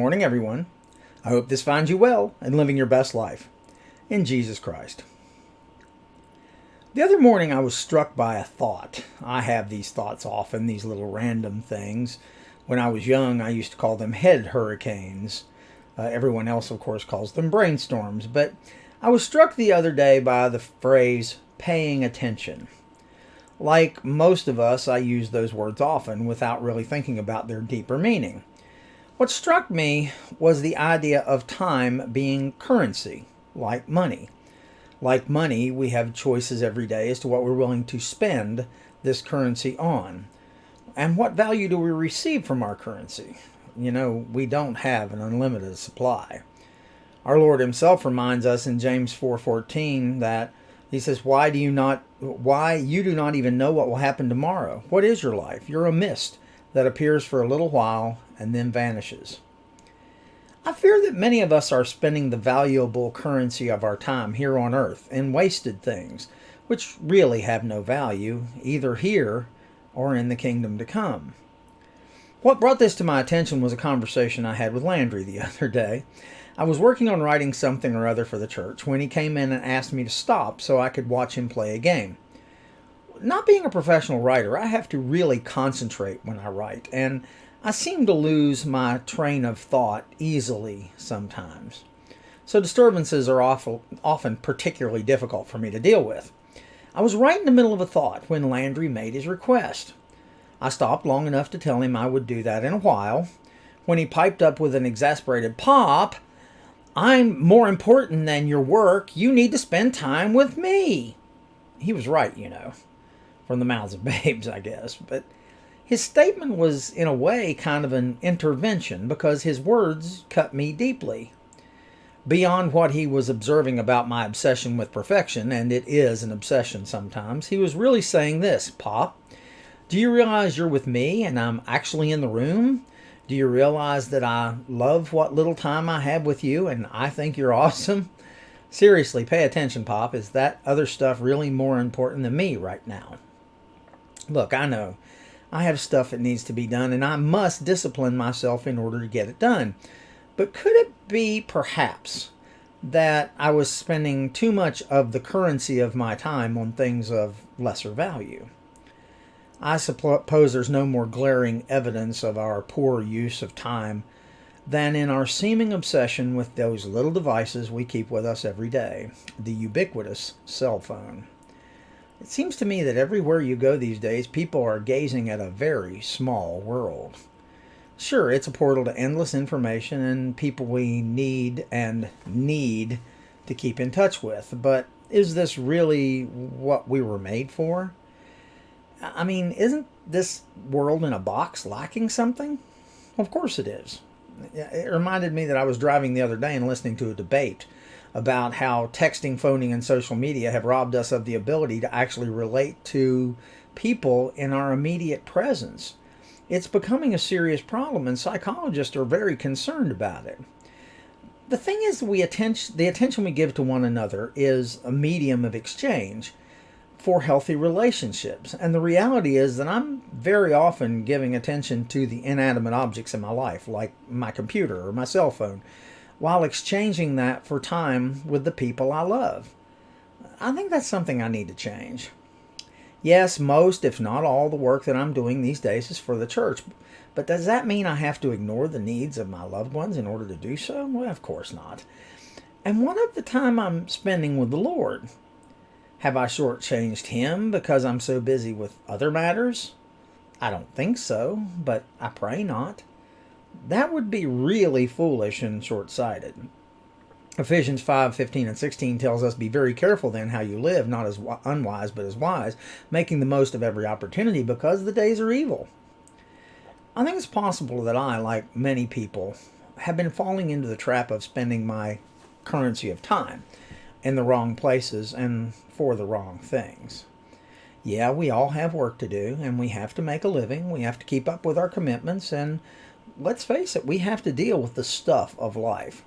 morning, everyone. I hope this finds you well and living your best life in Jesus Christ. The other morning, I was struck by a thought. I have these thoughts often, these little random things. When I was young, I used to call them head hurricanes. Everyone else, of course, calls them brainstorms. But I was struck the other day by the phrase paying attention. Like most of us, I use those words often without really thinking about their deeper meaning. What struck me was the idea of time being currency, like money. Like money, we have choices every day as to what we're willing to spend this currency on. And what value do we receive from our currency? We don't have an unlimited supply. Our Lord himself reminds us in James 4:14 that he says, why you do not even know what will happen tomorrow? What is your life? You're a mist that appears for a little while and then vanishes. I fear that many of us are spending the valuable currency of our time here on earth in wasted things, which really have no value, either here or in the kingdom to come. What brought this to my attention was a conversation I had with Landry the other day. I was working on writing something or other for the church when he came in and asked me to stop so I could watch him play a game. Not being a professional writer, I have to really concentrate when I write, and I seem to lose my train of thought easily sometimes. So disturbances are often particularly difficult for me to deal with. I was right in the middle of a thought when Landry made his request. I stopped long enough to tell him I would do that in a while. When he piped up with an exasperated "Pop, I'm more important than your work. You need to spend time with me." He was right, from the mouths of babes, I guess. But his statement was, in a way, kind of an intervention because his words cut me deeply. Beyond what he was observing about my obsession with perfection, and it is an obsession sometimes, he was really saying this: "Pop, do you realize you're with me and I'm actually in the room? Do you realize that I love what little time I have with you and I think you're awesome? Seriously, pay attention, Pop. Is that other stuff really more important than me right now?" Look, I know I have stuff that needs to be done and I must discipline myself in order to get it done. But could it be perhaps that I was spending too much of the currency of my time on things of lesser value? I suppose there's no more glaring evidence of our poor use of time than in our seeming obsession with those little devices we keep with us every day, the ubiquitous cell phone. It seems to me that everywhere you go these days, people are gazing at a very small world. Sure, it's a portal to endless information and people we need to keep in touch with, but is this really what we were made for? I mean, isn't this world in a box lacking something? Of course it is. It reminded me that I was driving the other day and listening to a debate about how texting, phoning, and social media have robbed us of the ability to actually relate to people in our immediate presence. It's becoming a serious problem, and psychologists are very concerned about it. The thing is, the attention we give to one another is a medium of exchange for healthy relationships. And the reality is that I'm very often giving attention to the inanimate objects in my life, like my computer or my cell phone, while exchanging that for time with the people I love. I think that's something I need to change. Yes, most, if not all, the work that I'm doing these days is for the church. But does that mean I have to ignore the needs of my loved ones in order to do so? Well, of course not. And what of the time I'm spending with the Lord? Have I shortchanged him because I'm so busy with other matters? I don't think so, but I pray not. That would be really foolish and short-sighted. Ephesians 5:15 and 16 tells us, "Be very careful then how you live, not as unwise but as wise, making the most of every opportunity because the days are evil." I think it's possible that I, like many people, have been falling into the trap of spending my currency of time in the wrong places and for the wrong things. Yeah, we all have work to do, and we have to make a living. We have to keep up with our commitments, and let's face it, we have to deal with the stuff of life.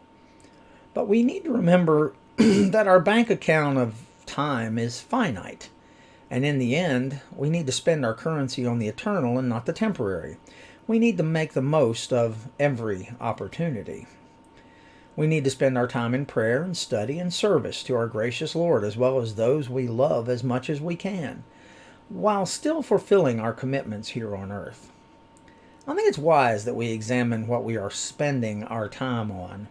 But we need to remember that our bank account of time is finite. And in the end, we need to spend our currency on the eternal and not the temporary. We need to make the most of every opportunity. We need to spend our time in prayer and study and service to our gracious Lord, as well as those we love as much as we can, while still fulfilling our commitments here on earth. I think it's wise that we examine what we are spending our time on.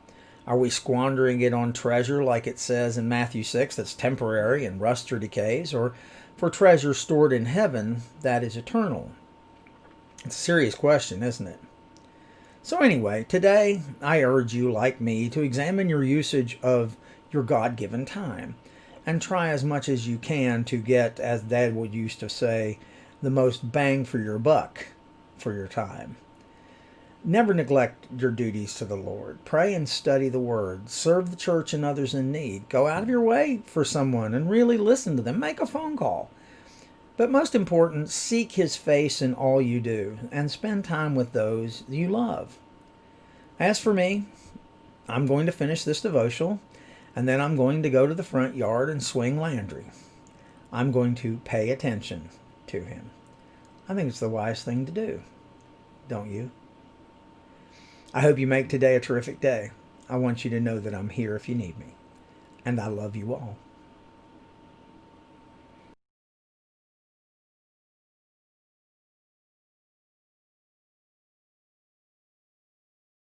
Are we squandering it on treasure, like it says in Matthew 6, that's temporary and rusts or decays, or for treasure stored in heaven that is eternal? It's a serious question, isn't it? So anyway, today I urge you, like me, to examine your usage of your God-given time and try as much as you can to get, as Dad would used to say, the most bang for your buck for your time. Never neglect your duties to the Lord. Pray and study the Word. Serve the church and others in need. Go out of your way for someone and really listen to them. Make a phone call. But most important, seek His face in all you do and spend time with those you love. As for me, I'm going to finish this devotional, and then I'm going to go to the front yard and swing Landry. I'm going to pay attention to him. I think it's the wise thing to do, don't you? I hope you make today a terrific day. I want you to know that I'm here if you need me, and I love you all.